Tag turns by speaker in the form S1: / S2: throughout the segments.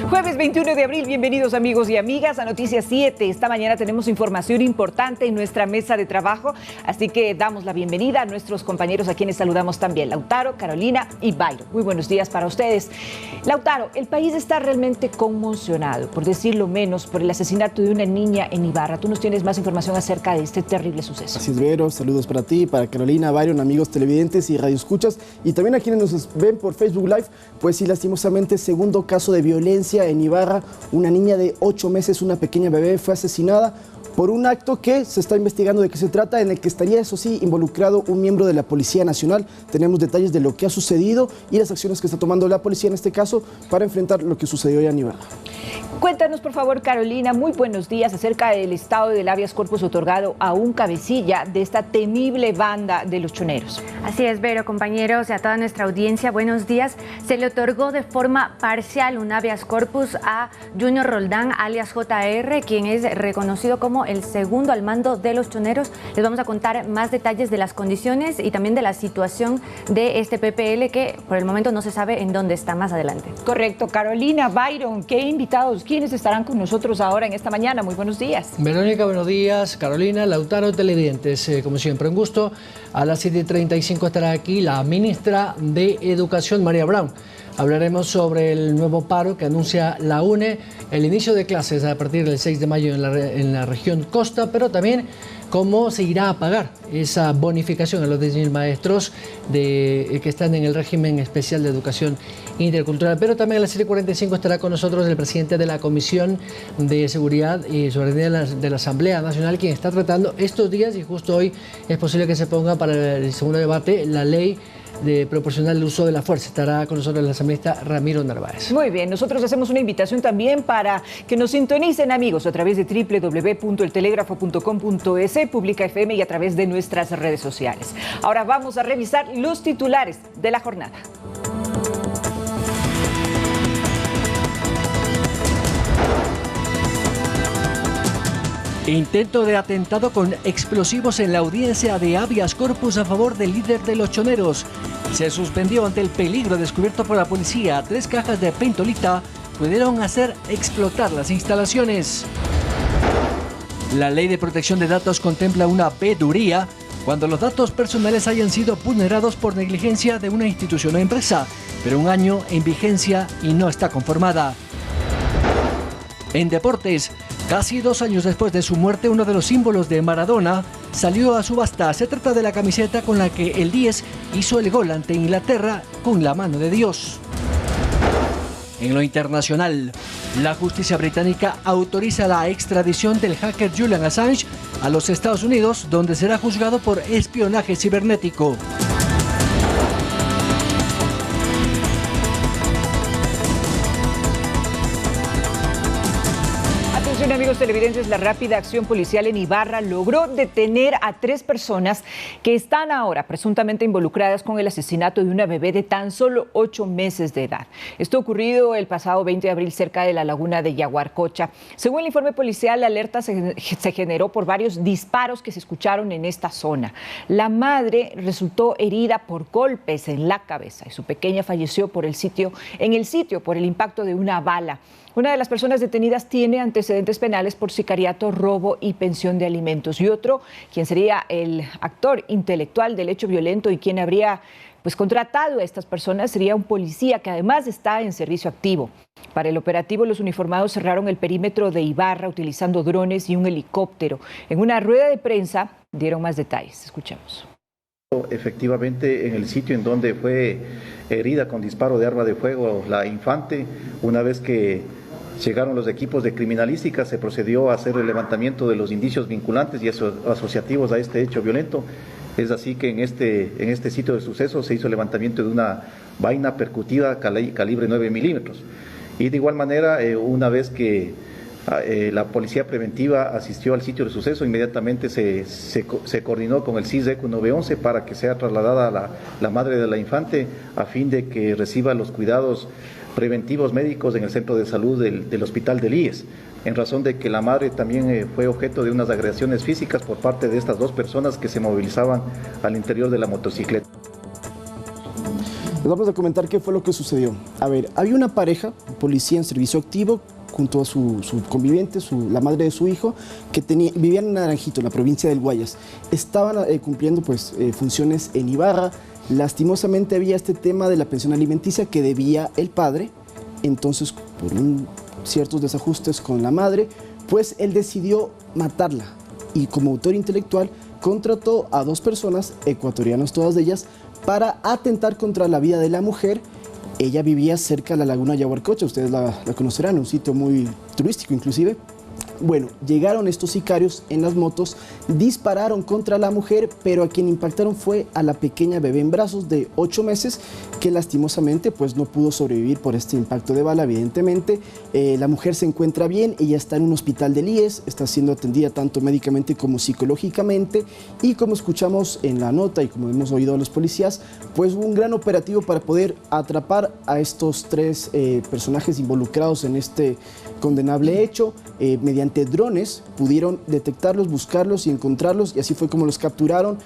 S1: Jueves 21 de abril, bienvenidos amigos y amigas a Noticias 7. Esta mañana tenemos información importante en nuestra mesa de trabajo, así que damos la bienvenida a nuestros compañeros a quienes saludamos también, Lautaro, Carolina y Byron. Muy buenos días para ustedes. Lautaro, el país está realmente conmocionado, por decirlo menos, por el asesinato de una niña en Ibarra. Tú nos tienes más información acerca de este terrible suceso.
S2: Así es, Vero. Saludos para ti, para Carolina, Byron, amigos televidentes y radioescuchas, y también a quienes nos ven por Facebook Live. Pues sí, lastimosamente, segundo caso de violencia en Ibarra. Una niña de 8 meses, una pequeña bebé, fue asesinada por un acto que se está investigando de qué se trata, en el que estaría, eso sí, involucrado un miembro de la Policía Nacional. Tenemos detalles de lo que ha sucedido y las acciones que está tomando la policía en este caso para enfrentar lo que sucedió ya en Ibarra.
S1: Cuéntanos, por favor, Carolina, muy buenos días, acerca del estado del habeas corpus otorgado a un cabecilla de esta temible banda de los choneros.
S3: Así es, Vero, compañeros y a toda nuestra audiencia, buenos días. Se le otorgó de forma parcial un habeas corpus a Junior Roldán, alias JR, quien es reconocido como el segundo al mando de los choneros. Les vamos a contar más detalles de las condiciones y también de la situación de este PPL, que por el momento no se sabe en dónde está. Más adelante.
S1: Correcto. Carolina, Byron, ¿qué invitados? ¿Quiénes estarán con nosotros ahora en esta mañana? Muy buenos días.
S4: Verónica, buenos días. Carolina, Lautaro, televidentes, como siempre, un gusto. A las 7:35 estará aquí la ministra de Educación, María Brown. Hablaremos sobre el nuevo paro que anuncia la UNE, el inicio de clases a partir del 6 de mayo en la región Costa, pero también cómo se irá a pagar esa bonificación a los 10.000 maestros que están en el régimen especial de educación intercultural. Pero también a las 7:45 estará con nosotros el presidente de la Comisión de Seguridad y Soberanía de la Asamblea Nacional, quien está tratando estos días, y justo hoy es posible que se ponga para el segundo debate la ley de proporcional el uso de la fuerza. Estará con nosotros el asambleísta Ramiro Narváez.
S1: Muy bien, nosotros hacemos una invitación también para que nos sintonicen, amigos, a través de www.eltelegrafo.com.es, Pública FM y a través de nuestras redes sociales. Ahora vamos a revisar los titulares de la jornada.
S5: Intento de atentado con explosivos en la audiencia de habeas corpus a favor del líder de los choneros. Se suspendió ante el peligro descubierto por la policía. 3 cajas de pentolita pudieron hacer explotar las instalaciones. La ley de protección de datos contempla una veduría cuando los datos personales hayan sido vulnerados por negligencia de una institución o empresa, pero 1 año en vigencia y no está conformada. En deportes, casi 2 años después de su muerte, uno de los símbolos de Maradona salió a subasta. Se trata de la camiseta con la que el 10 hizo el gol ante Inglaterra con la mano de Dios. En lo internacional, la justicia británica autoriza la extradición del hacker Julian Assange a los Estados Unidos, donde será juzgado por espionaje cibernético.
S1: Amigos televidentes, la rápida acción policial en Ibarra logró detener a 3 personas que están ahora presuntamente involucradas con el asesinato de una bebé de tan solo 8 meses de edad. Esto ocurrido el pasado 20 de abril cerca de la laguna de Yaguarcocha. Según el informe policial, la alerta se generó por varios disparos que se escucharon en esta zona. La madre resultó herida por golpes en la cabeza y su pequeña falleció en el sitio por el impacto de una bala. Una de las personas detenidas tiene antecedentes penales por sicariato, robo y pensión de alimentos. Y otro, quien sería el actor intelectual del hecho violento y quien habría contratado a estas personas, sería un policía que además está en servicio activo. Para el operativo, los uniformados cerraron el perímetro de Ibarra utilizando drones y un helicóptero. En una rueda de prensa dieron más detalles. Escuchemos.
S6: Efectivamente, en el sitio en donde fue herida con disparo de arma de fuego la infante, una vez que llegaron los equipos de criminalística, se procedió a hacer el levantamiento de los indicios vinculantes y asociativos a este hecho violento. Es así que en este sitio de suceso se hizo el levantamiento de una vaina percutida calibre 9 milímetros. Y de igual manera, una vez que la policía preventiva asistió al sitio de suceso, inmediatamente se coordinó con el CISECU 911 para que sea trasladada la madre de la infante a fin de que reciba los cuidados preventivos médicos en el centro de salud del hospital del IES, en razón de que la madre también fue objeto de unas agresiones físicas por parte de estas 2 personas que se movilizaban al interior de la motocicleta.
S2: Les vamos a comentar qué fue lo que sucedió. A ver, había una pareja, policía en servicio activo, junto a su conviviente, la madre de su hijo, que vivían en Naranjito, en la provincia del Guayas. Estaban cumpliendo pues, funciones en Ibarra. Lastimosamente había este tema de la pensión alimenticia que debía el padre. Entonces, por ciertos desajustes con la madre, pues él decidió matarla. Y como autor intelectual, contrató a 2 personas, ecuatorianas todas ellas, para atentar contra la vida de la mujer. Ella vivía cerca de la laguna Yaguarcocha, ustedes la conocerán, un sitio muy turístico inclusive. Bueno, llegaron estos sicarios en las motos, dispararon contra la mujer, pero a quien impactaron fue a la pequeña bebé en brazos de 8 meses, que lastimosamente pues no pudo sobrevivir por este impacto de bala, evidentemente. La mujer se encuentra bien, ella está en un hospital del IES, está siendo atendida tanto médicamente como psicológicamente, y como escuchamos en la nota y como hemos oído a los policías, pues hubo un gran operativo para poder atrapar a estos 3 personajes involucrados en este condenable hecho. Mediante drones pudieron detectarlos, buscarlos y encontrarlos, y así fue como los capturaron.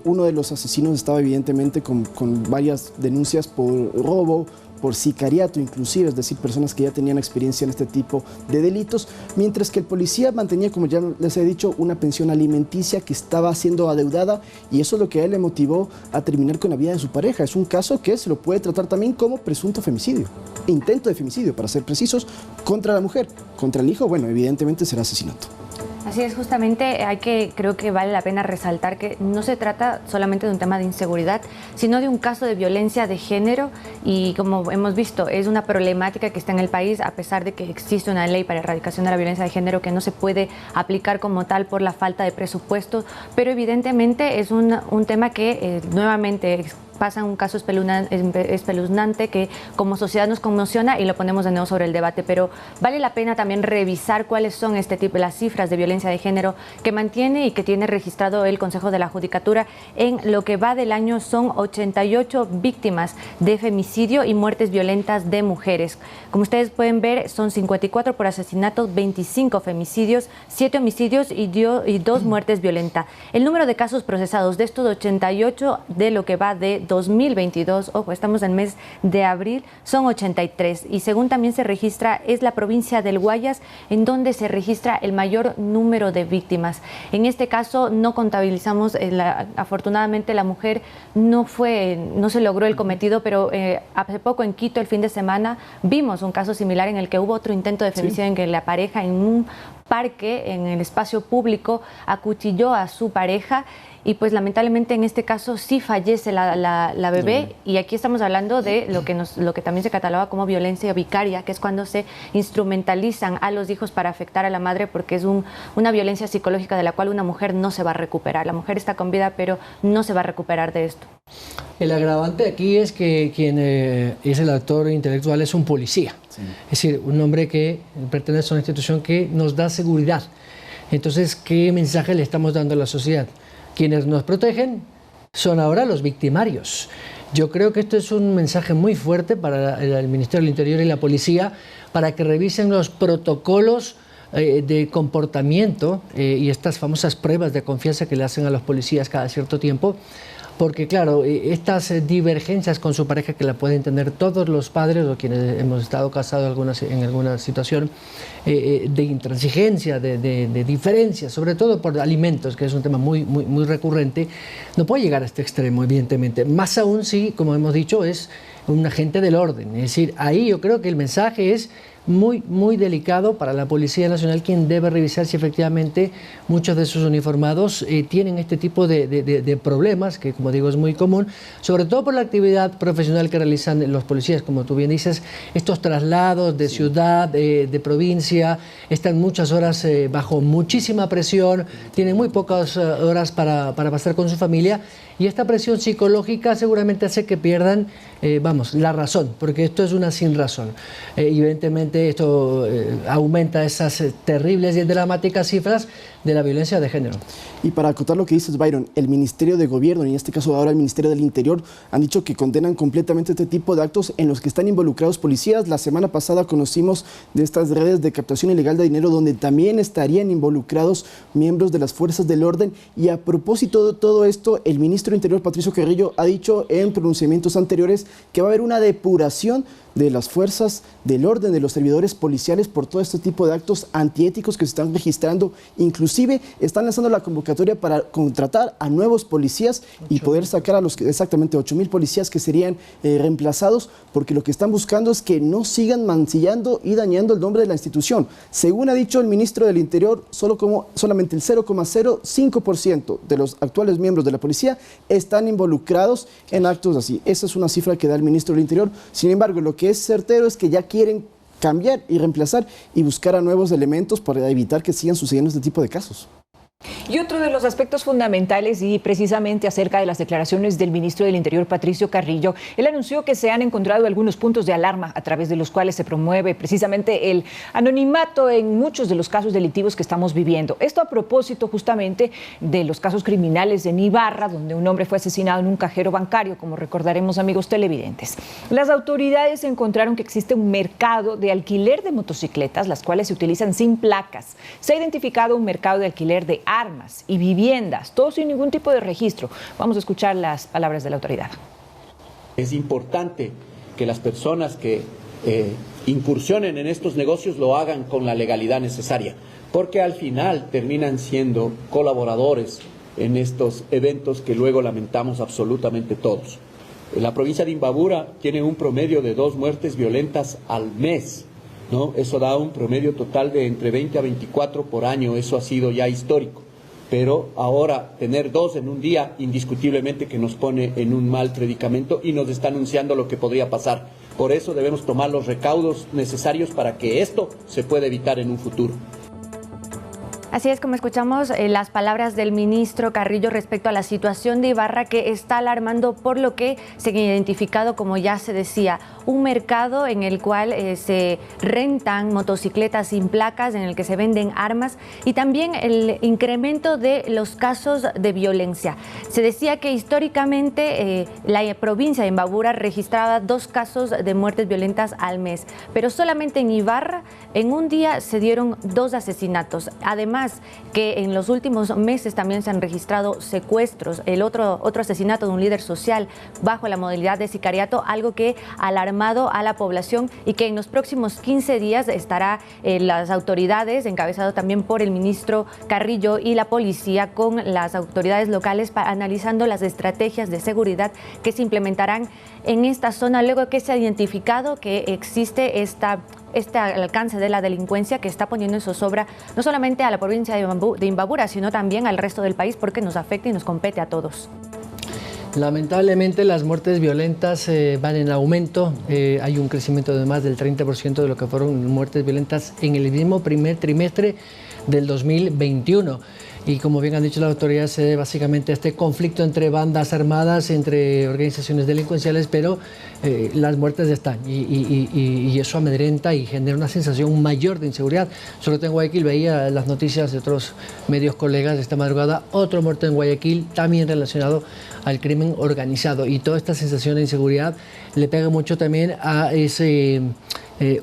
S2: Uno de los asesinos estaba evidentemente con varias denuncias por robo, por sicariato inclusive, es decir, personas que ya tenían experiencia en este tipo de delitos, mientras que el policía mantenía, como ya les he dicho, una pensión alimenticia que estaba siendo adeudada, y eso es lo que a él le motivó a terminar con la vida de su pareja. Es un caso que se lo puede tratar también como presunto femicidio, intento de femicidio, para ser precisos, contra la mujer. Contra el hijo, bueno, evidentemente será asesinato.
S3: Así es, justamente creo que vale la pena resaltar que no se trata solamente de un tema de inseguridad, sino de un caso de violencia de género, y como hemos visto, es una problemática que está en el país, a pesar de que existe una ley para erradicación de la violencia de género que no se puede aplicar como tal por la falta de presupuesto, pero evidentemente es un tema que nuevamente pasa un caso espeluznante que como sociedad nos conmociona y lo ponemos de nuevo sobre el debate, pero vale la pena también revisar cuáles son las cifras de violencia de género que mantiene y que tiene registrado el Consejo de la Judicatura. En lo que va del año son 88 víctimas de femicidio y muertes violentas de mujeres. Como ustedes pueden ver, son 54 por asesinato, 25 femicidios, 7 homicidios y 2 muertes violentas. El número de casos procesados de estos 88 de lo que va de 2022, ojo, estamos en el mes de abril, son 83, y según también se registra, es la provincia del Guayas en donde se registra el mayor número de víctimas. En este caso no contabilizamos, afortunadamente la mujer no se logró el cometido, pero hace poco en Quito, el fin de semana, vimos un caso similar en el que hubo otro intento de femicidio, en que la pareja en un parque, en el espacio público, acuchilló a su pareja. Y pues lamentablemente en este caso sí fallece la bebé, y aquí estamos hablando de lo que también se cataloga como violencia vicaria, que es cuando se instrumentalizan a los hijos para afectar a la madre, porque es una violencia psicológica de la cual una mujer no se va a recuperar. La mujer está con vida, pero no se va a recuperar de esto.
S4: El agravante aquí es que quien es el actor intelectual es un policía, sí. Es decir, un hombre que pertenece a una institución que nos da seguridad. Entonces, ¿qué mensaje le estamos dando a la sociedad? Quienes nos protegen son ahora los victimarios. Yo creo que esto es un mensaje muy fuerte para el Ministerio del Interior y la policía, para que revisen los protocolos de comportamiento y estas famosas pruebas de confianza que le hacen a los policías cada cierto tiempo, porque claro, estas divergencias con su pareja, que la pueden tener todos los padres o quienes hemos estado casados en alguna situación de intransigencia, de diferencias, sobre todo por alimentos, que es un tema muy recurrente, no puede llegar a este extremo, evidentemente. Más aún si, como hemos dicho, es un agente del orden. Es decir, ahí yo creo que el mensaje es muy delicado para la Policía Nacional, quien debe revisar si efectivamente muchos de sus uniformados tienen este tipo de problemas, que como digo es muy común, sobre todo por la actividad profesional que realizan los policías, como tú bien dices, estos traslados de ciudad, de provincia, están muchas horas bajo muchísima presión, tienen muy pocas horas para pasar con su familia, y esta presión psicológica seguramente hace que pierdan, la razón, porque esto es una sin razón. Evidentemente evidentemente esto aumenta esas terribles y dramáticas cifras de la violencia de género.
S2: Y para acotar lo que dices, Byron, el Ministerio de Gobierno, y en este caso ahora el Ministerio del Interior, han dicho que condenan completamente este tipo de actos en los que están involucrados policías. La semana pasada conocimos de estas redes de captación ilegal de dinero donde también estarían involucrados miembros de las fuerzas del orden. Y a propósito de todo esto, el ministro del Interior, Patricio Carrillo, ha dicho en pronunciamientos anteriores que va a haber una depuración de las fuerzas del orden, de los servidores policiales por todo este tipo de actos antiéticos que se están registrando. Inclusive están lanzando la convocatoria para contratar a nuevos policías y poder sacar a los exactamente 8,000 policías que serían reemplazados, porque lo que están buscando es que no sigan mancillando y dañando el nombre de la institución. Según ha dicho el ministro del Interior, solamente el 0,05% de los actuales miembros de la policía están involucrados en actos así. Esa es una cifra que da el ministro del Interior. Sin embargo, lo que es certero es que ya quieren cambiar y reemplazar y buscar a nuevos elementos para evitar que sigan sucediendo este tipo de casos.
S1: Y otro de los aspectos fundamentales, y precisamente acerca de las declaraciones del ministro del Interior, Patricio Carrillo, él anunció que se han encontrado algunos puntos de alarma a través de los cuales se promueve precisamente el anonimato en muchos de los casos delictivos que estamos viviendo. Esto a propósito justamente de los casos criminales en Ibarra, donde un hombre fue asesinado en un cajero bancario, como recordaremos, amigos televidentes. Las autoridades encontraron que existe un mercado de alquiler de motocicletas, las cuales se utilizan sin placas. Se ha identificado un mercado de alquiler de armas y viviendas, todo sin ningún tipo de registro. Vamos a escuchar las palabras de la autoridad.
S7: Es importante que las personas que incursionen en estos negocios lo hagan con la legalidad necesaria, porque al final terminan siendo colaboradores en estos eventos que luego lamentamos absolutamente todos. La provincia de Imbabura tiene un promedio de 2 muertes violentas al mes, ¿no? Eso da un promedio total de entre 20 a 24 por año, eso ha sido ya histórico. Pero ahora tener 2 en un día indiscutiblemente que nos pone en un mal predicamento y nos está anunciando lo que podría pasar. Por eso debemos tomar los recaudos necesarios para que esto se pueda evitar en un futuro.
S3: Así es como escuchamos las palabras del ministro Carrillo respecto a la situación de Ibarra, que está alarmando por lo que se ha identificado, como ya se decía, un mercado en el cual se rentan motocicletas sin placas, en el que se venden armas, y también el incremento de los casos de violencia. Se decía que históricamente la provincia de Imbabura registraba 2 casos de muertes violentas al mes, pero solamente en Ibarra en un día se dieron 2 asesinatos. Además, que en los últimos meses también se han registrado secuestros, el otro asesinato de un líder social bajo la modalidad de sicariato, algo que ha alarmado a la población y que en los próximos 15 días estará las autoridades, encabezado también por el ministro Carrillo y la policía, con las autoridades locales analizando las estrategias de seguridad que se implementarán en esta zona, luego que se ha identificado que existe este alcance de la delincuencia que está poniendo en zozobra no solamente a la provincia de Imbabura, sino también al resto del país, porque nos afecta y nos compete a todos.
S4: Lamentablemente las muertes violentas van en aumento. Hay un crecimiento de más del 30% de lo que fueron muertes violentas en el mismo primer trimestre del 2021. Y como bien han dicho las autoridades, se debe básicamente a este conflicto entre bandas armadas, entre organizaciones delincuenciales, pero las muertes están y eso amedrenta y genera una sensación mayor de inseguridad. Sobre todo en Guayaquil, veía las noticias de otros medios colegas esta madrugada, otro muerto en Guayaquil, también relacionado al crimen organizado, y toda esta sensación de inseguridad le pega mucho también a ese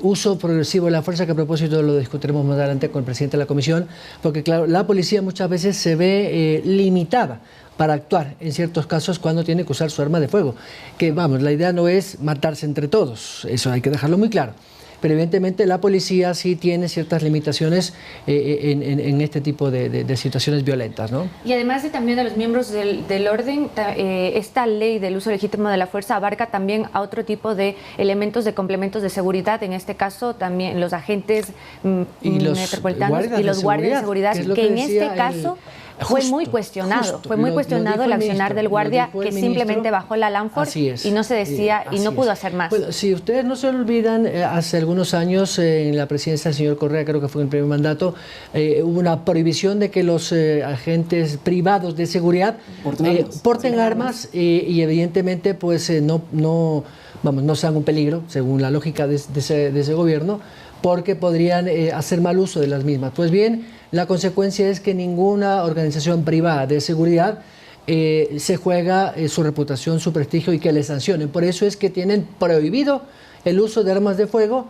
S4: uso progresivo de la fuerza, que a propósito lo discutiremos más adelante con el presidente de la comisión, porque claro, la policía muchas veces se ve limitada para actuar en ciertos casos cuando tiene que usar su arma de fuego, que vamos, la idea no es matarse entre todos, eso hay que dejarlo muy claro. Pero evidentemente la policía sí tiene ciertas limitaciones en este tipo de situaciones violentas, ¿no?
S3: Y además también de los miembros del orden, esta ley del uso legítimo de la fuerza abarca también a otro tipo de elementos de complementos de seguridad, en este caso también los agentes metropolitanos y los guardias de seguridad, que en este caso fue muy cuestionado, el accionar del guardia, que simplemente bajó la Lanford y no se decía y no pudo hacer más.
S4: Bueno, si ustedes no se olvidan, hace algunos años en la presidencia del señor Correa, creo que fue en el primer mandato, hubo una prohibición de que los agentes privados de seguridad porten armas y evidentemente pues no sean un peligro, según la lógica de ese gobierno, porque podrían hacer mal uso de las mismas. Pues bien, la consecuencia es que ninguna organización privada de seguridad se juega su reputación, su prestigio y que les sancionen. Por eso es que tienen prohibido el uso de armas de fuego,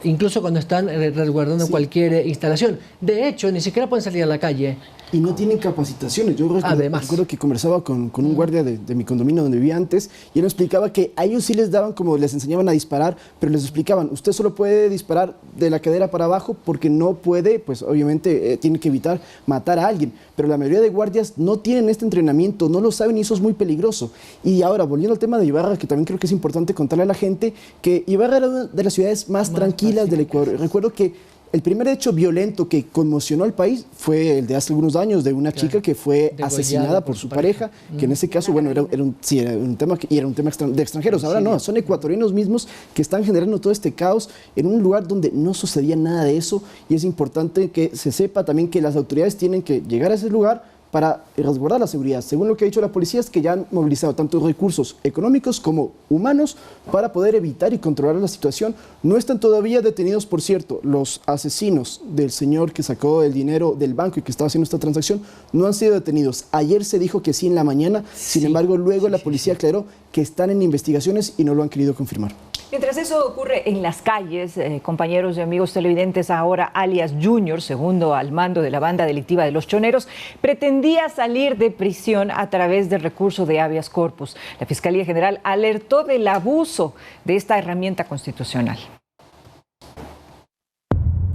S4: incluso cuando están resguardando cualquier instalación. De hecho, ni siquiera pueden salir a la calle.
S2: Y no tienen capacitaciones. Yo recuerdo que conversaba con un guardia de mi condominio donde vivía antes, y él me explicaba que a ellos sí les daban, como les enseñaban a disparar, pero les explicaban, usted solo puede disparar de la cadera para abajo porque no puede, pues obviamente tiene que evitar matar a alguien. Pero la mayoría de guardias no tienen este entrenamiento, no lo saben, y eso es muy peligroso. Y ahora, volviendo al tema de Ibarra, que también creo que es importante contarle a la gente que Ibarra era una de las ciudades más tranquilas del Ecuador. Recuerdo que el primer hecho violento que conmocionó al país fue el de hace algunos años, de una chica que fue asesinada por su pareja, que en ese caso, bueno, era un tema de extranjeros. Ahora no, son ecuatorianos mismos que están generando todo este caos en un lugar donde no sucedía nada de eso, y es importante que se sepa también que las autoridades tienen que llegar a ese lugar para resguardar la seguridad. Según lo que ha dicho la policía, es que ya han movilizado tanto recursos económicos como humanos para poder evitar y controlar la situación. No están todavía detenidos, por cierto, los asesinos del señor que sacó el dinero del banco y que estaba haciendo esta transacción, no han sido detenidos. Ayer se dijo que sí en la mañana, sin embargo, luego la policía aclaró que están en investigaciones y no lo han querido confirmar.
S1: Mientras eso ocurre en las calles, compañeros y amigos televidentes, ahora alias Junior, segundo al mando de la banda delictiva de Los Choneros, pretendía salir de prisión a través del recurso de habeas corpus. La Fiscalía General alertó del abuso de esta herramienta constitucional.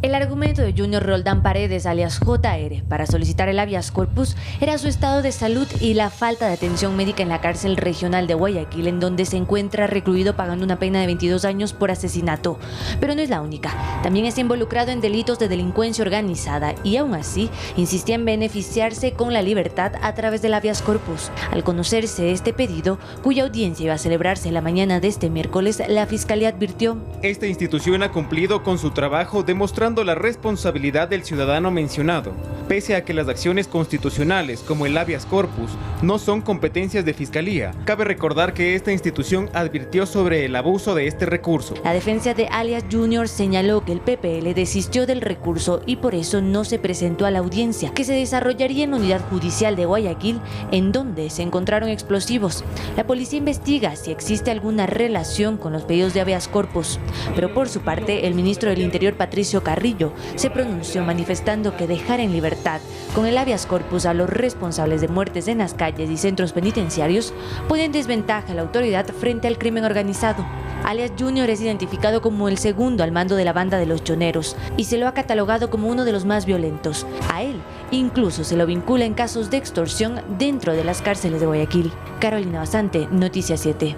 S3: El argumento de Junior Roldán Paredes, alias JR, para solicitar el habeas corpus era su estado de salud y la falta de atención médica en la cárcel regional de Guayaquil, en donde se encuentra recluido pagando una pena de 22 años por asesinato. Pero no es la única. También está involucrado en delitos de delincuencia organizada y aún así insistía en beneficiarse con la libertad a través del habeas corpus. Al conocerse este pedido, cuya audiencia iba a celebrarse la mañana de este miércoles, la Fiscalía advirtió:
S8: esta institución ha cumplido con su trabajo demostrando la responsabilidad del ciudadano mencionado, pese a que las acciones constitucionales como el habeas corpus no son competencias de Fiscalía. Cabe recordar que esta institución advirtió sobre el abuso de este recurso.
S3: La defensa de alias Junior señaló que el PPL desistió del recurso y por eso no se presentó a la audiencia, que se desarrollaría en la unidad judicial de Guayaquil, en donde se encontraron explosivos. La policía investiga si existe alguna relación con los pedidos de habeas corpus, pero por su parte el ministro del Interior, Patricio Carrillo, se pronunció manifestando que dejar en libertad con el habeas corpus a los responsables de muertes en las calles y centros penitenciarios pone en desventaja a la autoridad frente al crimen organizado. Alias Junior es identificado como el segundo al mando de la banda de Los Choneros y se lo ha catalogado como uno de los más violentos. A él incluso se lo vincula en casos de extorsión dentro de las cárceles de Guayaquil. Carolina Basante, Noticias 7.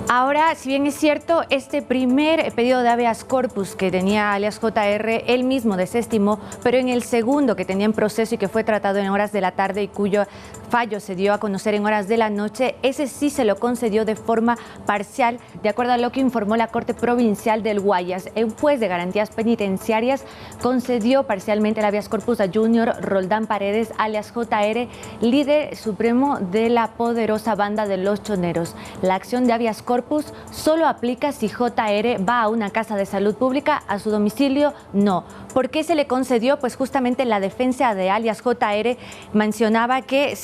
S3: Ahora, si bien es cierto, este primer pedido de habeas corpus que tenía alias JR, él mismo desestimó, pero en el segundo que tenía en proceso y que fue tratado en horas de la tarde y cuyo fallo se dio a conocer en horas de la noche, ese sí se lo concedió de forma parcial, de acuerdo a lo que informó la Corte Provincial del Guayas. Un juez de garantías penitenciarias concedió parcialmente el habeas corpus a Junior Roldán Paredes, alias JR, líder supremo de la poderosa banda de Los Choneros. La acción de habeas corpus solo aplica si JR va a una casa de salud pública, a su domicilio no. ¿Por qué se le concedió? Pues justamente la defensa de alias JR mencionaba que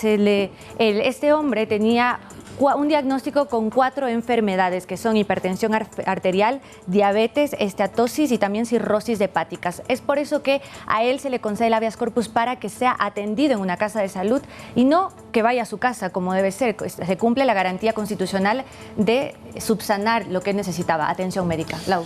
S3: este hombre tenía un diagnóstico con 4 enfermedades que son hipertensión arterial, diabetes, esteatosis y también cirrosis hepáticas. Es por eso que a él se le concede el habeas corpus para que sea atendido en una casa de salud y no que vaya a su casa como debe ser. Se cumple la garantía constitucional de subsanar lo que necesitaba, atención médica. Lau.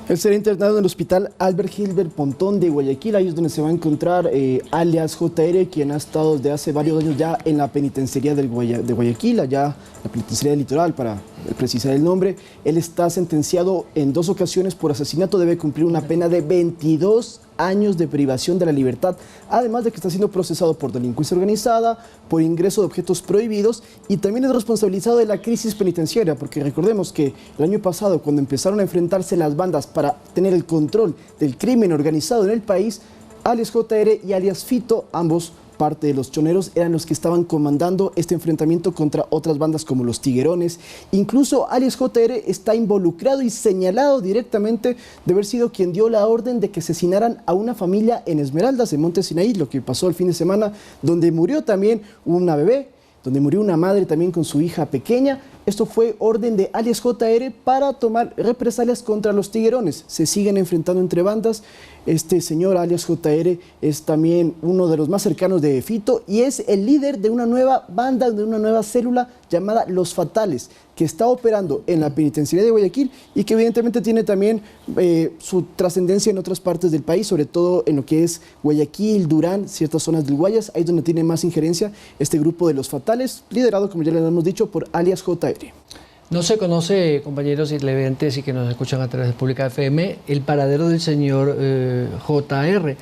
S2: Él será internado en el hospital Albert Gilbert Pontón de Guayaquil. Ahí es donde se va a encontrar alias JR, quien ha estado desde hace varios años ya en la penitenciaría de Guayaquil, allá la penitenciaría del Litoral, para precisar el nombre. Él está sentenciado en 2 ocasiones por asesinato, debe cumplir una pena de 22 años de privación de la libertad, además de que está siendo procesado por delincuencia organizada, por ingreso de objetos prohibidos y también es responsabilizado de la crisis penitenciaria, porque recordemos que el año pasado, cuando empezaron a enfrentarse las bandas para tener el control del crimen organizado en el país, alias JR y alias Fito, ambos parte de los choneros, eran los que estaban comandando este enfrentamiento contra otras bandas como los Tiguerones. Incluso alias JR está involucrado y señalado directamente de haber sido quien dio la orden de que asesinaran a una familia en Esmeraldas, en Monte Sinaí, lo que pasó el fin de semana, donde murió también una bebé, donde murió una madre también con su hija pequeña. Esto fue orden de alias JR para tomar represalias contra los Tiguerones. Se siguen enfrentando entre bandas. Este señor alias JR es también uno de los más cercanos de Fito y es el líder de una nueva banda, de una nueva célula llamada Los Fatales, que está operando en la penitenciaría de Guayaquil y que evidentemente tiene también su trascendencia en otras partes del país, sobre todo en lo que es Guayaquil, Durán, ciertas zonas del Guayas, ahí es donde tiene más injerencia este grupo de Los Fatales, liderado, como ya les hemos dicho, por alias JR.
S4: No se conoce, compañeros y televidentes y que nos escuchan a través de Pública FM, el paradero del señor JR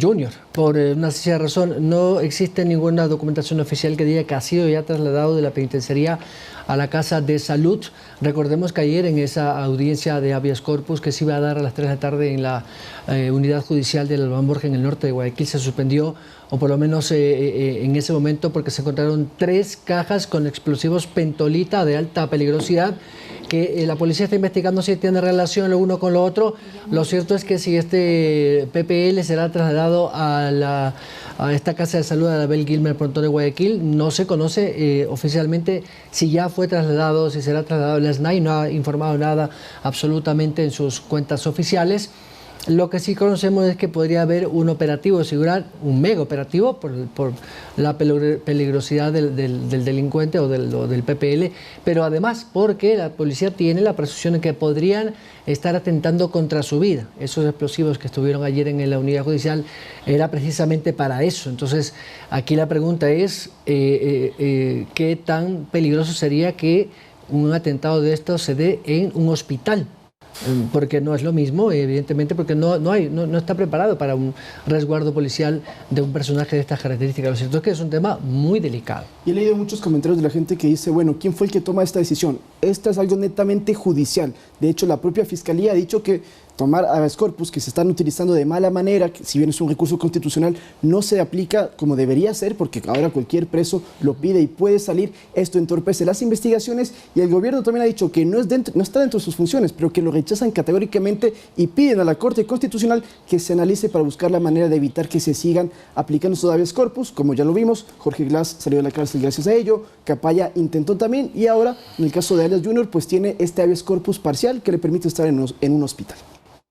S4: Junior. Por una sencilla razón, no existe ninguna documentación oficial que diga que ha sido ya trasladado de la penitenciaría a la Casa de Salud. Recordemos que ayer en esa audiencia de habeas corpus que se iba a dar a las 3 de la tarde en la unidad judicial del Albán Borja en el norte de Guayaquil, se suspendió, o por lo menos en ese momento, porque se encontraron 3 cajas con explosivos pentolita de alta peligrosidad que la policía está investigando si tiene relación lo uno con lo otro. Lo cierto es que si este PPL será trasladado a esta Casa de Salud de la Abel Gilmer Pronto de Guayaquil, no se conoce oficialmente si ya fue trasladado, si será trasladado. El SNAI no ha informado nada absolutamente en sus cuentas oficiales. Lo que sí conocemos es que podría haber un operativo de seguridad, un mega operativo por la peligrosidad del delincuente o del PPL, pero además porque la policía tiene la presunción de que podrían estar atentando contra su vida. Esos explosivos que estuvieron ayer en la unidad judicial era precisamente para eso. Entonces, aquí la pregunta es ¿qué tan peligroso sería que un atentado de estos se dé en un hospital? Porque no es lo mismo, evidentemente, porque no está preparado para un resguardo policial de un personaje de estas características. Lo cierto es que es un tema muy delicado.
S2: Y he leído muchos comentarios de la gente que dice, bueno, ¿quién fue el que toma esta decisión? Esta es algo netamente judicial. De hecho, la propia Fiscalía ha dicho que tomar habeas corpus que se están utilizando de mala manera, que si bien es un recurso constitucional, no se aplica como debería ser, porque ahora cualquier preso lo pide y puede salir. Esto entorpece las investigaciones y el gobierno también ha dicho que no está dentro de sus funciones, pero que lo rechazan categóricamente y piden a la Corte Constitucional que se analice para buscar la manera de evitar que se sigan aplicando estos habeas corpus. Como ya lo vimos, Jorge Glass salió de la cárcel gracias a ello, Capaya intentó también y ahora, en el caso de alias Junior, pues tiene este habeas corpus parcial que le permite estar en un hospital.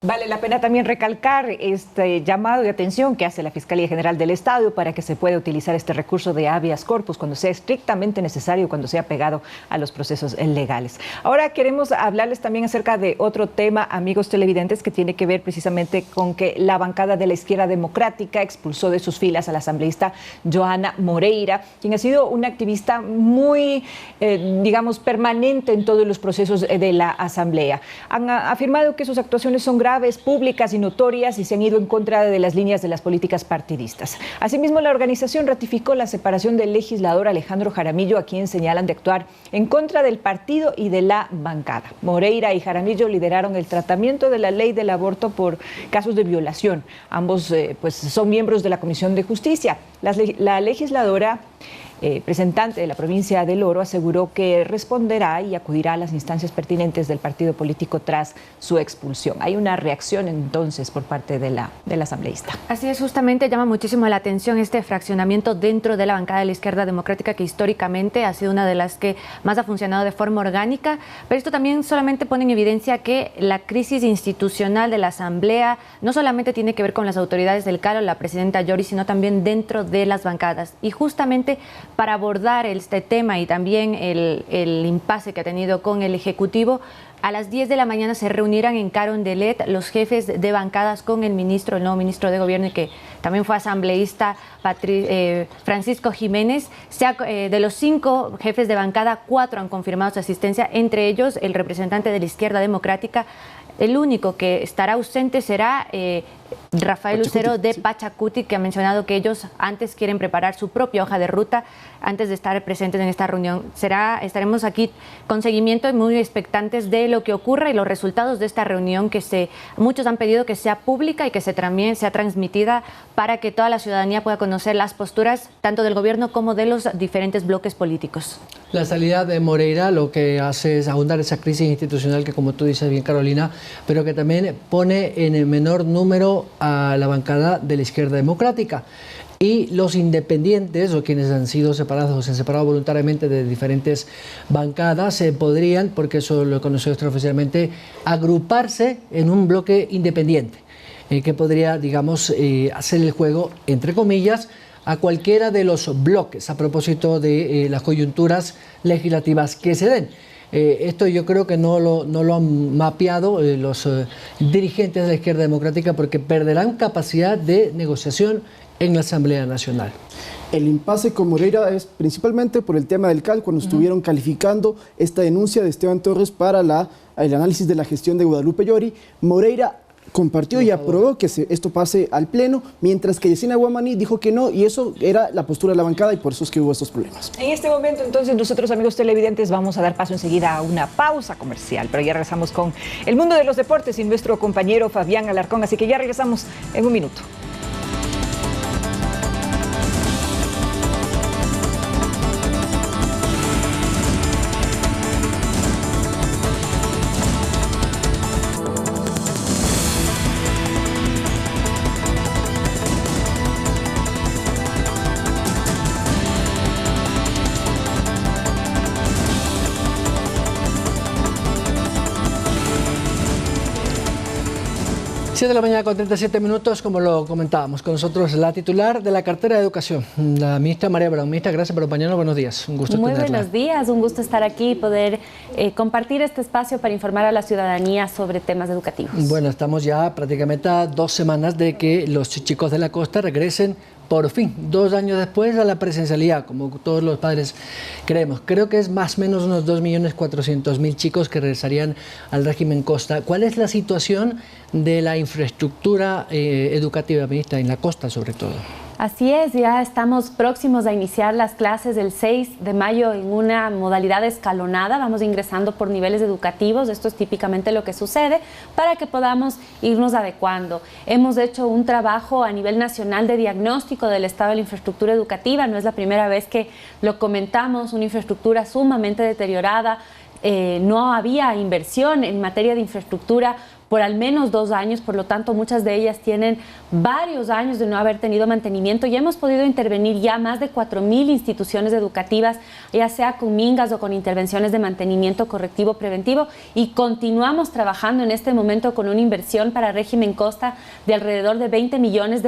S1: Vale la pena también recalcar este llamado de atención que hace la Fiscalía General del Estado para que se pueda utilizar este recurso de habeas corpus cuando sea estrictamente necesario, cuando sea pegado a los procesos legales. Ahora queremos hablarles también acerca de otro tema, amigos televidentes, que tiene que ver precisamente con que la bancada de la Izquierda Democrática expulsó de sus filas a la asambleísta Johanna Moreira, quien ha sido una activista muy, digamos, permanente en todos los procesos de la Asamblea. Han afirmado que sus actuaciones son graves, públicas y notorias y se han ido en contra de las líneas de las políticas partidistas. Asimismo, la organización ratificó la separación del legislador Alejandro Jaramillo, a quien señalan de actuar en contra del partido y de la bancada. Moreira y Jaramillo lideraron el tratamiento de la ley del aborto por casos de violación. Ambos pues, son miembros de la Comisión de Justicia. La legisladora representante de la provincia del Oro aseguró que responderá y acudirá a las instancias pertinentes del partido político tras su expulsión. Hay una reacción entonces por parte de la asambleísta.
S3: Así es, justamente llama muchísimo la atención este fraccionamiento dentro de la bancada de la Izquierda Democrática, que históricamente ha sido una de las que más ha funcionado de forma orgánica, pero esto también solamente pone en evidencia que la crisis institucional de la Asamblea no solamente tiene que ver con las autoridades del CAL o la presidenta Llori, sino también dentro de las bancadas. Y justamente para abordar este tema y también el impasse que ha tenido con el Ejecutivo, a las 10 de la mañana se reunirán en Carondelet los jefes de bancadas con el nuevo ministro de Gobierno y que también fue asambleísta, Francisco Jiménez. De los 5 jefes de bancada, 4 han confirmado su asistencia, entre ellos el representante de la Izquierda Democrática. El único que estará ausente será Rafael Lucero de Pachacuti, que ha mencionado que ellos antes quieren preparar su propia hoja de ruta antes de estar presentes en esta reunión. Estaremos aquí con seguimiento y muy expectantes de lo que ocurra y los resultados de esta reunión que muchos han pedido que sea pública y que también sea transmitida para que toda la ciudadanía pueda conocer las posturas tanto del gobierno como de los diferentes bloques políticos.
S4: La salida de Moreira lo que hace es ahondar esa crisis institucional que, como tú dices bien, Carolina, pero que también pone en el menor número a la bancada de la izquierda democrática. Y los independientes, o quienes han sido separados o se han separado voluntariamente de diferentes bancadas, podrían, porque eso lo he conocido extraoficialmente, agruparse en un bloque independiente, que podría, digamos, hacer el juego, entre comillas, a cualquiera de los bloques, a propósito de las coyunturas legislativas que se den. Esto yo creo que no lo han mapeado los dirigentes de la izquierda democrática, porque perderán capacidad de negociación en la Asamblea Nacional.
S2: El impasse con Moreira es principalmente por el tema del CAL, cuando estuvieron calificando esta denuncia de Esteban Torres para el análisis de la gestión de Guadalupe Llori. Moreira compartió y aprobó que esto pase al Pleno, mientras que Yesenia Guamaní dijo que no, y eso era la postura de la bancada, y por eso es que hubo estos problemas.
S1: En este momento, entonces, nosotros, amigos televidentes, vamos a dar paso enseguida a una pausa comercial, pero ya regresamos con el mundo de los deportes y nuestro compañero Fabián Alarcón, así que ya regresamos en un minuto.
S4: De la mañana con 37 minutos, como lo comentábamos, con nosotros la titular de la cartera de Educación, la ministra María Brown. Ministra, gracias por acompañarnos, buenos días, un gusto tenerla.
S9: Muy buenos días, un gusto estar aquí y poder compartir este espacio para informar a la ciudadanía sobre temas educativos.
S4: Bueno, estamos ya prácticamente a 2 semanas de que los chicos de la costa regresen por fin, 2 años después, a la presencialidad, como todos los padres creemos. Creo que es más o menos unos 2.400.000 chicos que regresarían al régimen costa. ¿Cuál es la situación de la infraestructura educativa, ministra, en la costa sobre todo?
S9: Así es, ya estamos próximos a iniciar las clases el 6 de mayo en una modalidad escalonada. Vamos ingresando por niveles educativos, esto es típicamente lo que sucede, para que podamos irnos adecuando. Hemos hecho un trabajo a nivel nacional de diagnóstico del estado de la infraestructura educativa, no es la primera vez que lo comentamos, una infraestructura sumamente deteriorada, no había inversión en materia de infraestructura por al menos 2 años, por lo tanto muchas de ellas tienen varios años de no haber tenido mantenimiento y hemos podido intervenir ya más de 4.000 instituciones educativas, ya sea con mingas o con intervenciones de mantenimiento correctivo preventivo, y continuamos trabajando en este momento con una inversión para régimen costa de alrededor de $20 millones.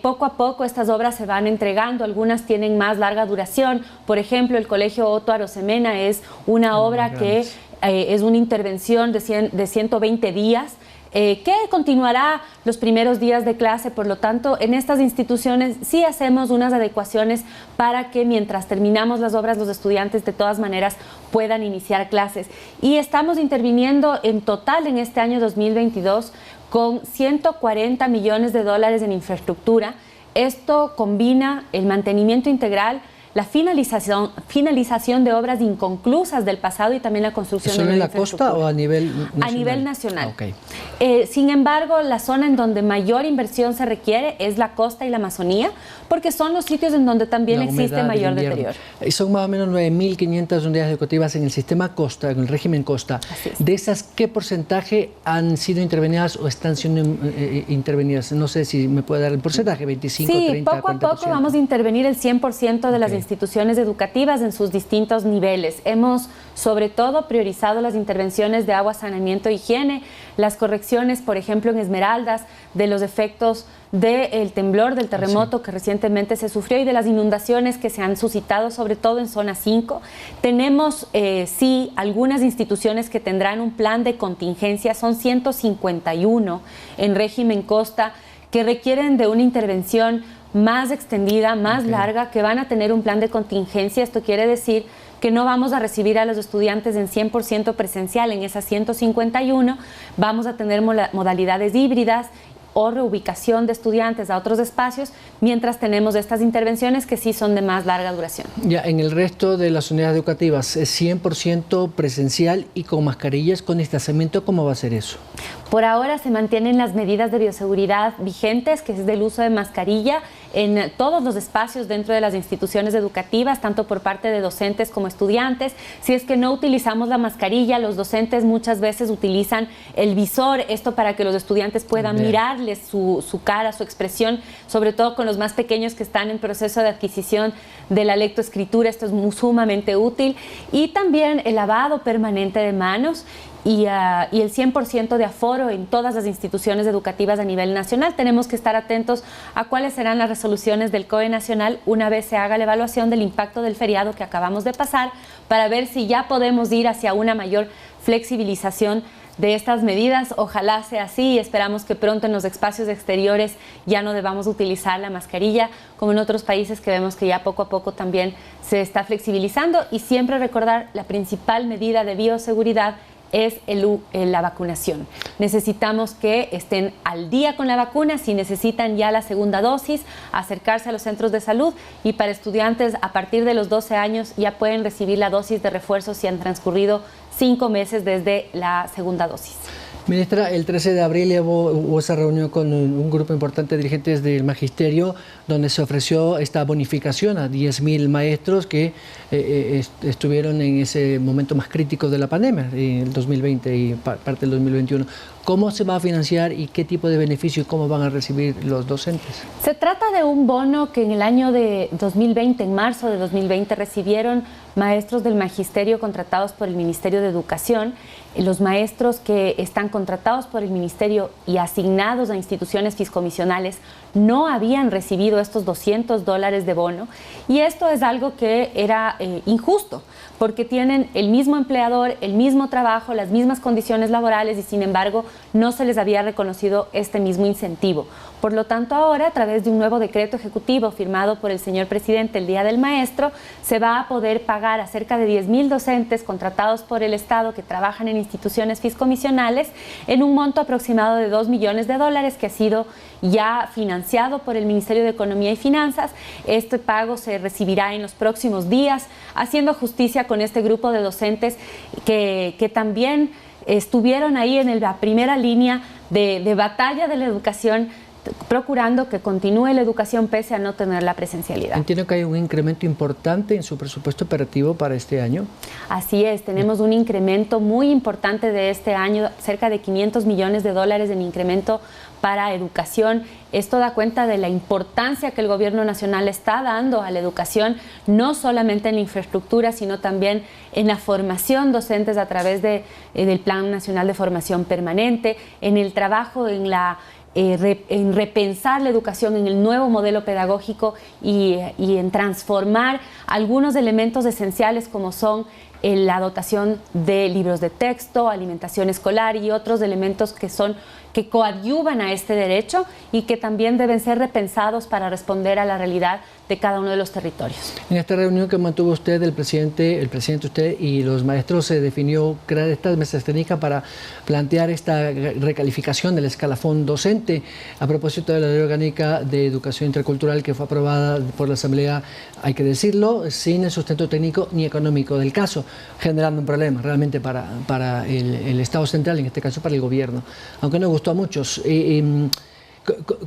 S9: Poco a poco estas obras se van entregando, algunas tienen más larga duración, por ejemplo el Colegio Otto Arosemena es una obra que es una intervención de 120 días que continuará los primeros días de clase. Por lo tanto, en estas instituciones sí hacemos unas adecuaciones para que mientras terminamos las obras los estudiantes de todas maneras puedan iniciar clases. Y estamos interviniendo en total en este año 2022 con $140 millones en infraestructura. Esto combina el mantenimiento integral, la finalización de obras inconclusas del pasado y también la construcción de nueva infraestructura.
S4: ¿Solo en la costa o a nivel nacional?
S9: A nivel nacional.
S4: Okay.
S9: Sin embargo, la zona en donde mayor inversión se requiere es la costa y la Amazonía, porque son los sitios en donde también existe mayor deterioro.
S4: Son más o menos 9.500 unidades educativas en el sistema costa, en el régimen costa. De esas, ¿qué porcentaje han sido intervenidas o están siendo intervenidas? No sé si me puede dar el porcentaje, 25,
S9: sí,
S4: 30, 40%.
S9: Poco a poco vamos a intervenir el 100% de las instituciones educativas en sus distintos niveles. Hemos sobre todo priorizado las intervenciones de agua, saneamiento e higiene, las correcciones, por ejemplo, en Esmeraldas, de los efectos del temblor, del terremoto que recientemente se sufrió y de las inundaciones que se han suscitado, sobre todo en zona 5. Tenemos, sí, algunas instituciones que tendrán un plan de contingencia, son 151 en régimen costa, que requieren de una intervención más extendida, más larga, que van a tener un plan de contingencia. Esto quiere decir que no vamos a recibir a los estudiantes en 100% presencial en esas 151, vamos a tener modalidades híbridas o reubicación de estudiantes a otros espacios, mientras tenemos estas intervenciones que sí son de más larga duración.
S4: Ya, en el resto de las unidades educativas, ¿es 100% presencial y con mascarillas, con distanciamiento? ¿Cómo va a ser eso?
S9: Por ahora se mantienen las medidas de bioseguridad vigentes, que es del uso de mascarilla en todos los espacios dentro de las instituciones educativas, tanto por parte de docentes como estudiantes. Si es que no utilizamos la mascarilla, los docentes muchas veces utilizan el visor, esto para que los estudiantes puedan mirarles su cara, su expresión, sobre todo con los más pequeños que están en proceso de adquisición de la lectoescritura. Esto es sumamente útil. Y también el lavado permanente de manos y el 100% de aforo en todas las instituciones educativas a nivel nacional. Tenemos que estar atentos a cuáles serán las resoluciones del COE nacional una vez se haga la evaluación del impacto del feriado que acabamos de pasar, para ver si ya podemos ir hacia una mayor flexibilización de estas medidas. Ojalá sea así y esperamos que pronto en los espacios exteriores ya no debamos utilizar la mascarilla, como en otros países que vemos que ya poco a poco también se está flexibilizando. Y siempre recordar, la principal medida de bioseguridad es la vacunación. Necesitamos que estén al día con la vacuna. Si necesitan ya la segunda dosis, acercarse a los centros de salud, y para estudiantes a partir de los 12 años ya pueden recibir la dosis de refuerzo si han transcurrido 5 meses desde la segunda dosis.
S4: Ministra, el 13 de abril hubo esa reunión con un grupo importante de dirigentes del magisterio, donde se ofreció esta bonificación a 10.000 maestros que estuvieron en ese momento más crítico de la pandemia, en el 2020 y parte del 2021. ¿Cómo se va a financiar y qué tipo de beneficio y cómo van a recibir los docentes?
S9: Se trata de un bono que en el año de 2020, en marzo de 2020, recibieron maestros del magisterio contratados por el Ministerio de Educación. Los maestros que están contratados por el Ministerio y asignados a instituciones fiscomisionales no habían recibido estos $200 de bono, y esto es algo que era injusto, porque tienen el mismo empleador, el mismo trabajo, las mismas condiciones laborales, y sin embargo no se les había reconocido este mismo incentivo. Por lo tanto, ahora, a través de un nuevo decreto ejecutivo firmado por el señor presidente el Día del Maestro, se va a poder pagar a cerca de 10.000 docentes contratados por el Estado que trabajan en instituciones fiscomisionales en un monto aproximado de $2 millones, que ha sido ya financiado por el Ministerio de Economía y Finanzas. Este pago se recibirá en los próximos días, haciendo justicia con este grupo de docentes que también estuvieron ahí en la primera línea de batalla de la educación, procurando que continúe la educación pese a no tener la presencialidad.
S4: Entiendo que hay un incremento importante en su presupuesto operativo para este año.
S9: Así es, tenemos un incremento muy importante de este año, cerca de $500 millones en incremento para educación. Esto da cuenta de la importancia que el gobierno nacional está dando a la educación, no solamente en la infraestructura, sino también en la formación docentes a través del Plan Nacional de Formación Permanente, en el trabajo en repensar la educación en el nuevo modelo pedagógico y en transformar algunos elementos esenciales como son la dotación de libros de texto, alimentación escolar y otros elementos que coadyuvan a este derecho y que también deben ser repensados para responder a la realidad de cada uno de los territorios.
S4: En esta reunión que mantuvo usted, el presidente usted y los maestros, se definió crear estas mesas técnicas para plantear esta recalificación del escalafón docente a propósito de la Ley Orgánica de Educación Intercultural que fue aprobada por la Asamblea, hay que decirlo, sin el sustento técnico ni económico del caso, generando un problema realmente para el Estado central, en este caso para el gobierno, aunque no gustó a muchos.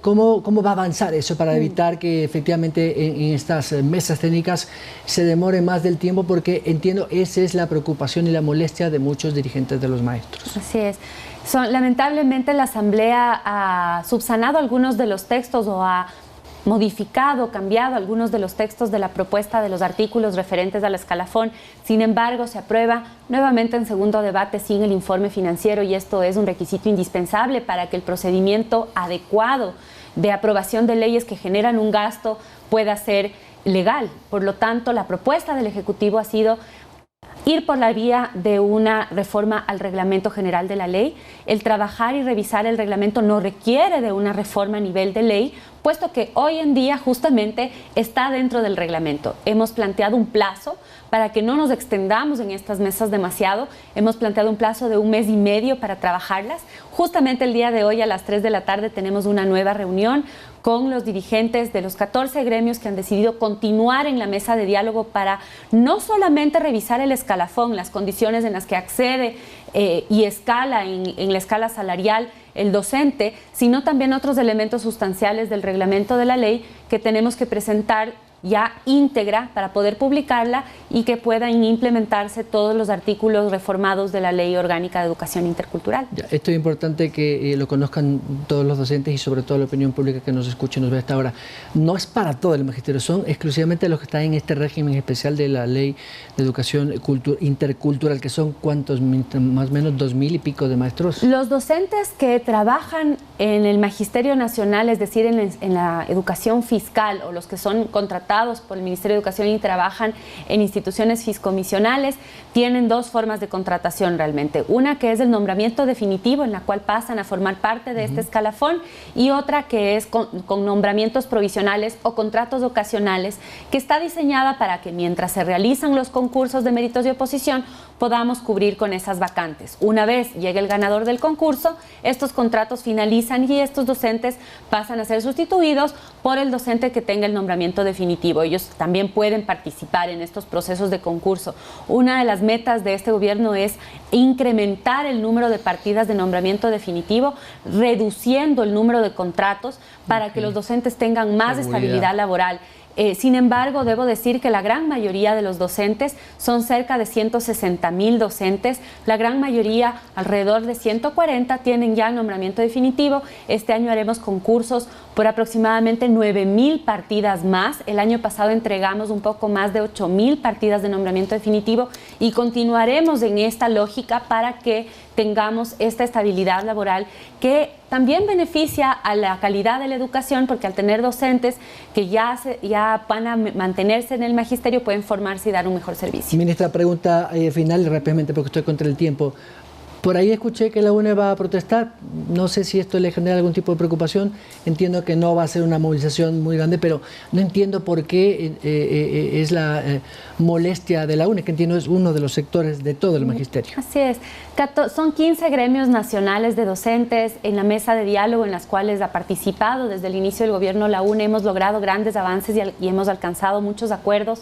S4: ¿Cómo va a avanzar eso para evitar que efectivamente en estas mesas técnicas se demore más del tiempo? Porque entiendo esa es la preocupación y la molestia de muchos dirigentes de los maestros.
S9: Así es. Lamentablemente la Asamblea ha subsanado algunos de los textos o ha modificado, cambiado algunos de los textos de la propuesta de los artículos referentes al escalafón. Sin embargo, se aprueba nuevamente en segundo debate sin el informe financiero, y esto es un requisito indispensable para que el procedimiento adecuado de aprobación de leyes que generan un gasto pueda ser legal. Por lo tanto, la propuesta del Ejecutivo ha sido ir por la vía de una reforma al reglamento general de la ley. El trabajar y revisar el reglamento no requiere de una reforma a nivel de ley, puesto que hoy en día justamente está dentro del reglamento. Hemos planteado un plazo para que no nos extendamos en estas mesas demasiado. Hemos planteado un plazo de 1 mes y medio para trabajarlas. Justamente el día de hoy a las 3 de la tarde tenemos una nueva reunión con los dirigentes de los 14 gremios que han decidido continuar en la mesa de diálogo para no solamente revisar el escalafón, las condiciones en las que accede y escala en la escala salarial el docente, sino también otros elementos sustanciales del reglamento de la ley que tenemos que presentar ya íntegra para poder publicarla y que puedan implementarse todos los artículos reformados de la Ley Orgánica de Educación Intercultural.
S4: Esto es importante que lo conozcan todos los docentes y sobre todo la opinión pública que nos escuche y nos ve hasta ahora. No es para todo el magisterio, son exclusivamente los que están en este régimen especial de la Ley de Educación Intercultural, que son ¿cuántos? Más o menos 2.000 y pico de maestros.
S9: Los docentes que trabajan en el Magisterio Nacional, es decir, en la educación fiscal, o los que son contratados por el Ministerio de Educación y trabajan en instituciones fiscomisionales, tienen 2 formas de contratación realmente. Una que es el nombramiento definitivo, en la cual pasan a formar parte de este escalafón, y otra que es con nombramientos provisionales o contratos ocasionales, que está diseñada para que mientras se realizan los concursos de méritos de oposición podamos cubrir con esas vacantes. Una vez llegue el ganador del concurso, estos contratos finalizan y estos docentes pasan a ser sustituidos por el docente que tenga el nombramiento definitivo. Ellos también pueden participar en estos procesos de concurso. Una de las metas de este gobierno es incrementar el número de partidas de nombramiento definitivo, reduciendo el número de contratos para que los docentes tengan más estabilidad laboral. Sin embargo, debo decir que la gran mayoría de los docentes, son cerca de 160.000 docentes, la gran mayoría, alrededor de 140, tienen ya el nombramiento definitivo. Este año haremos concursos por aproximadamente 9.000 partidas más. El año pasado entregamos un poco más de 8.000 partidas de nombramiento definitivo y continuaremos en esta lógica para que tengamos esta estabilidad laboral que también beneficia a la calidad de la educación, porque al tener docentes que ya van a mantenerse en el magisterio, pueden formarse y dar un mejor servicio.
S4: Ministra, pregunta final rápidamente porque estoy contra el tiempo. Por ahí escuché que la UNE va a protestar. No sé si esto le genera algún tipo de preocupación. Entiendo que no va a ser una movilización muy grande, pero no entiendo por qué es la molestia de la UNE, que entiendo es uno de los sectores de todo el magisterio.
S9: Así es. Son 15 gremios nacionales de docentes en la mesa de diálogo en las cuales ha participado desde el inicio del gobierno la UNE. Hemos logrado grandes avances y hemos alcanzado muchos acuerdos.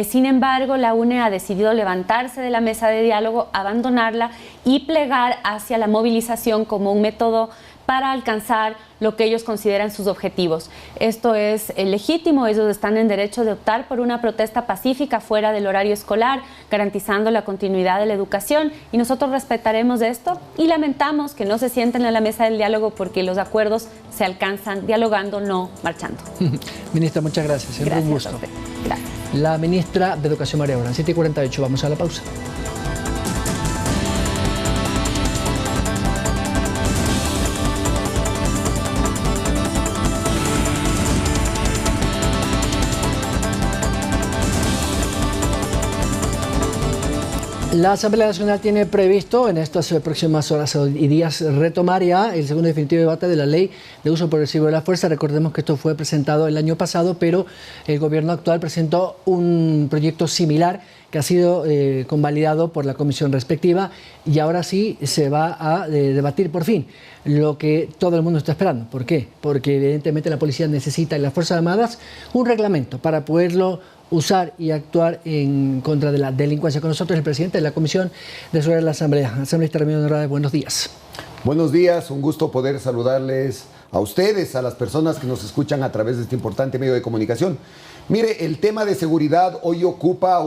S9: Sin embargo, la UNE ha decidido levantarse de la mesa de diálogo, abandonarla y plegar hacia la movilización como un método para alcanzar lo que ellos consideran sus objetivos. Esto es legítimo, ellos están en derecho de optar por una protesta pacífica fuera del horario escolar, garantizando la continuidad de la educación, y nosotros respetaremos esto y lamentamos que no se sienten en la mesa del diálogo porque los acuerdos se alcanzan dialogando, no marchando.
S4: Ministra, muchas gracias. Siempre un gusto.
S9: Gracias.
S4: La ministra de Educación, María Brand. 7:48, vamos a la pausa. La Asamblea Nacional tiene previsto en estas próximas horas y días retomar ya el segundo y definitivo debate de la Ley de Uso Progresivo de la Fuerza. Recordemos que esto fue presentado el año pasado, pero el gobierno actual presentó un proyecto similar que ha sido convalidado por la comisión respectiva y ahora sí se va a debatir por fin lo que todo el mundo está esperando. ¿Por qué? Porque evidentemente la policía necesita y las Fuerzas Armadas un reglamento para poderlo usar y actuar en contra de la delincuencia. Con nosotros el presidente de la Comisión de Seguridad de la Asamblea, asambleísta Ramiro Andrade. Buenos días.
S10: Buenos días, un gusto poder saludarles a ustedes, a las personas que nos escuchan a través de este importante medio de comunicación. Mire, el tema de seguridad hoy ocupa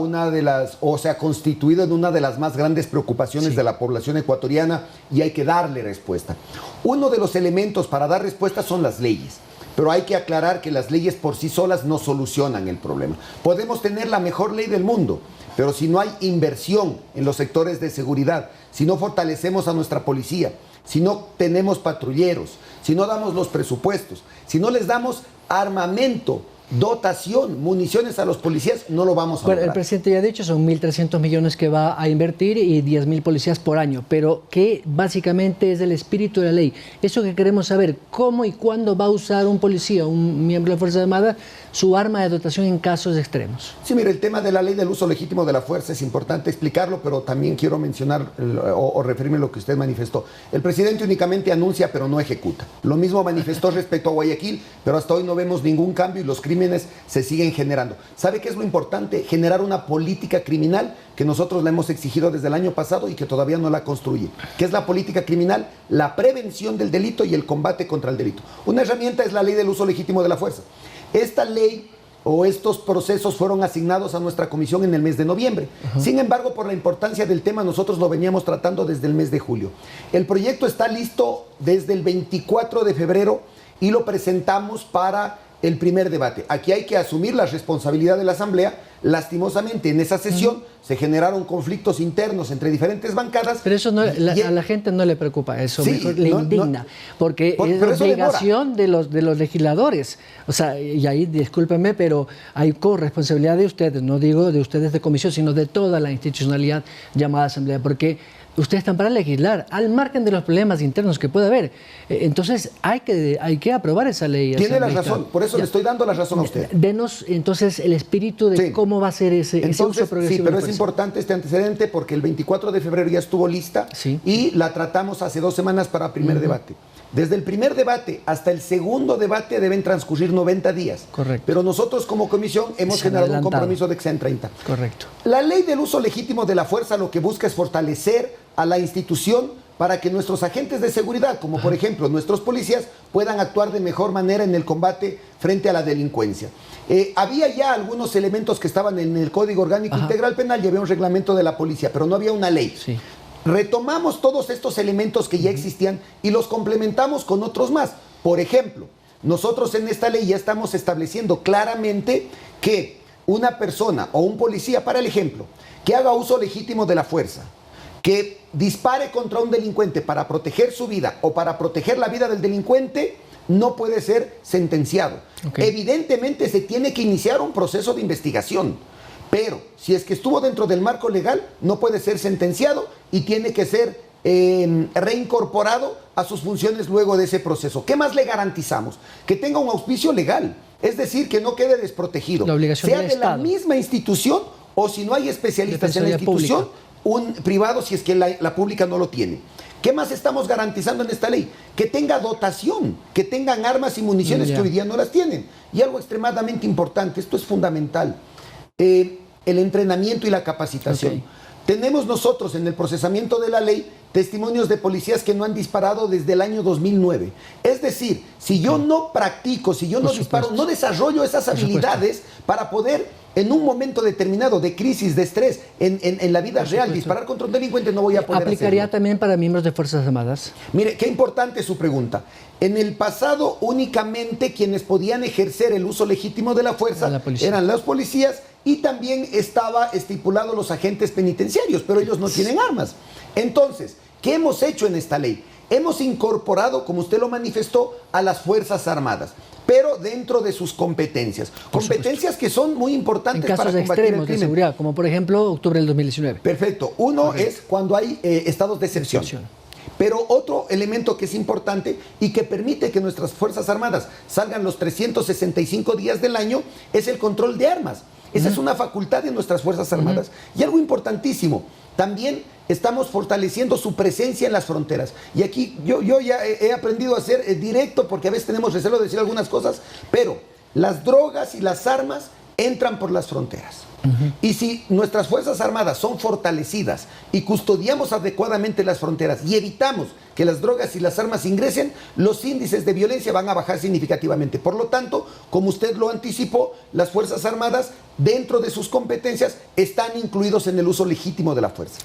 S10: se ha constituido en una de las más grandes preocupaciones de la población ecuatoriana y hay que darle respuesta. Uno de los elementos para dar respuesta son las leyes. Pero hay que aclarar que las leyes por sí solas no solucionan el problema. Podemos tener la mejor ley del mundo, pero si no hay inversión en los sectores de seguridad, si no fortalecemos a nuestra policía, si no tenemos patrulleros, si no damos los presupuestos, si no les damos armamento dotación, municiones a los policías, no lo vamos a lograr.
S4: El presidente ya ha dicho, son 1.300 millones que va a invertir y 10.000 policías por año, pero ¿qué básicamente es el espíritu de la ley? Eso que queremos saber, ¿cómo y cuándo va a usar un policía, un miembro de la Fuerza Armada, su arma de dotación en casos extremos?
S10: Sí, mire, el tema de la ley del uso legítimo de la fuerza es importante explicarlo, pero también quiero mencionar o referirme a lo que usted manifestó. El presidente únicamente anuncia, pero no ejecuta. Lo mismo manifestó respecto a Guayaquil, pero hasta hoy no vemos ningún cambio y los crímenes se siguen generando. ¿Sabe qué es lo importante? Generar una política criminal que nosotros la hemos exigido desde el año pasado y que todavía no la construye. ¿Qué es la política criminal? La prevención del delito y el combate contra el delito. Una herramienta es la ley del uso legítimo de la fuerza. Esta ley o estos procesos fueron asignados a nuestra comisión en el mes de noviembre. Sin embargo, por la importancia del tema, nosotros lo veníamos tratando desde el mes de julio. El proyecto está listo desde el 24 de febrero y lo presentamos para el primer debate. Aquí hay que asumir la responsabilidad de la Asamblea. Lastimosamente, en esa sesión se generaron conflictos internos entre diferentes bancadas.
S4: Pero eso no, a la gente no le preocupa eso,
S10: sí,
S4: mejor le indigna, porque es la obligación de los legisladores. O sea, y ahí discúlpenme, pero hay corresponsabilidad de ustedes, no digo de ustedes de comisión, sino de toda la institucionalidad llamada Asamblea, porque ustedes están para legislar, al margen de los problemas internos que pueda haber. Entonces, hay que aprobar esa ley.
S10: Tiene la razón, por eso le estoy dando la razón a usted.
S4: Denos entonces el espíritu de cómo va a ser ese uso progresivo.
S10: Sí, pero es importante este antecedente porque el 24 de febrero ya estuvo lista y la tratamos hace 2 semanas para primer debate. Desde el primer debate hasta el segundo debate deben transcurrir 90 días.
S4: Correcto.
S10: Pero nosotros como comisión hemos generado un compromiso de que sean 30.
S4: Correcto.
S10: La ley del uso legítimo de la fuerza lo que busca es fortalecer a la institución para que nuestros agentes de seguridad, como por ejemplo nuestros policías, puedan actuar de mejor manera en el combate frente a la delincuencia. Había ya algunos elementos que estaban en el Código Orgánico Integral Penal y había un reglamento de la policía, pero no había una ley.
S4: Sí.
S10: Retomamos todos estos elementos que ya existían y los complementamos con otros más. Por ejemplo, nosotros en esta ley ya estamos estableciendo claramente que una persona o un policía, para el ejemplo, que haga uso legítimo de la fuerza, que dispare contra un delincuente para proteger su vida o para proteger la vida del delincuente, no puede ser sentenciado. Evidentemente se tiene que iniciar un proceso de investigación, pero si es que estuvo dentro del marco legal, no puede ser sentenciado y tiene que ser reincorporado a sus funciones luego de ese proceso. ¿Qué más le garantizamos? Que tenga un auspicio legal, es decir, que no quede desprotegido,
S4: la obligación
S10: sea
S4: del
S10: de la
S4: Estado.
S10: misma institución o si no hay especialistas en la institución, un privado si es que la pública no lo tiene. ¿Qué más estamos garantizando en esta ley? Que tenga dotación, que tengan armas y municiones que hoy día no las tienen. Y algo extremadamente importante, esto es fundamental, el entrenamiento y la capacitación. Tenemos nosotros en el procesamiento de la ley testimonios de policías que no han disparado desde el año 2009. Es decir, si yo no practico, si yo no disparo, no desarrollo esas habilidades para poder en un momento determinado de crisis, de estrés, en la vida real, disparar contra un delincuente, no voy a poder
S4: ¿Aplicaría
S10: hacerlo.
S4: también para miembros de Fuerzas Armadas?
S10: Mire, qué importante su pregunta. En el pasado, únicamente quienes podían ejercer el uso legítimo de la fuerza eran los policías y también estaba estipulado los agentes penitenciarios, pero ellos no tienen armas. Entonces, ¿qué hemos hecho en esta ley? Hemos incorporado, como usted lo manifestó, a las Fuerzas Armadas, pero dentro de sus competencias. Competencias que son muy importantes para combatir el crimen. En casos extremos de seguridad,
S4: como por ejemplo octubre del 2019.
S10: Perfecto. Uno es cuando hay estados de excepción. Pero otro elemento que es importante y que permite que nuestras Fuerzas Armadas salgan los 365 días del año es el control de armas. Esa es una facultad de nuestras Fuerzas Armadas. Y algo importantísimo, también estamos fortaleciendo su presencia en las fronteras. Y aquí yo ya he aprendido a ser directo porque a veces tenemos recelo de decir algunas cosas, pero las drogas y las armas entran por las fronteras. Y si nuestras Fuerzas Armadas son fortalecidas y custodiamos adecuadamente las fronteras y evitamos que las drogas y las armas ingresen, los índices de violencia van a bajar significativamente. Por lo tanto, como usted lo anticipó, las Fuerzas Armadas, dentro de sus competencias, están incluidos en el uso legítimo de la fuerza.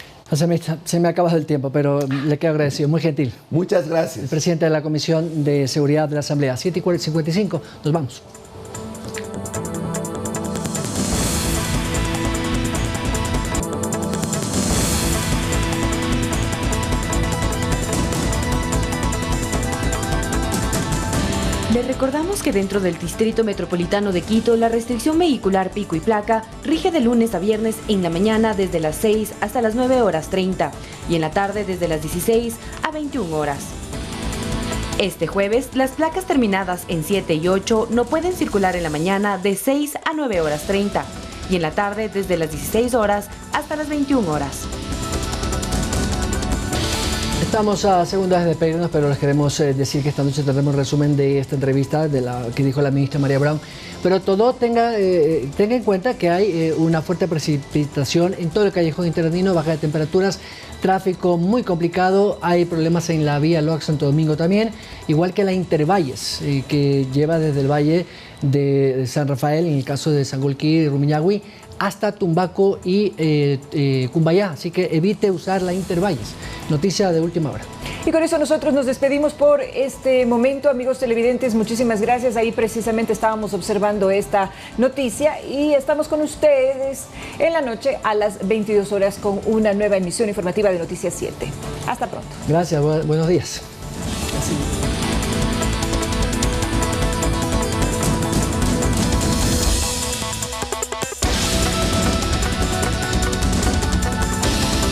S4: Se me ha acabado el tiempo, pero le quedo agradecido. Muy gentil.
S10: Muchas gracias.
S4: El presidente de la Comisión de Seguridad de la Asamblea. 7:55. Nos vamos.
S11: Les recordamos que dentro del Distrito Metropolitano de Quito, la restricción vehicular pico y placa rige de lunes a viernes en la mañana desde las 6 hasta las 9:30 y en la tarde desde las 16 a 21 horas. Este jueves, las placas terminadas en 7 y 8 no pueden circular en la mañana de 6 a 9:30 y en la tarde desde las 16 horas hasta las 21 horas.
S4: Estamos a segundos de despedirnos, pero les queremos decir que esta noche tendremos un resumen de esta entrevista de la que dijo la ministra María Brown. Pero todo tenga en cuenta que hay una fuerte precipitación en todo el callejón interandino, baja de temperaturas, tráfico muy complicado, hay problemas en la vía Loax Santo Domingo también, igual que la Intervalles, que lleva desde el valle de San Rafael, en el caso de Sangolquí y Rumiñahui, hasta Tumbaco y Cumbayá, así que evite usar la Intervalles. Noticia de última hora.
S1: Y con eso nosotros nos despedimos por este momento, amigos televidentes, muchísimas gracias. Ahí precisamente estábamos observando esta noticia y estamos con ustedes en la noche a las 22 horas con una nueva emisión informativa de Noticias 7. Hasta pronto.
S4: Gracias, buenos días.
S1: Así.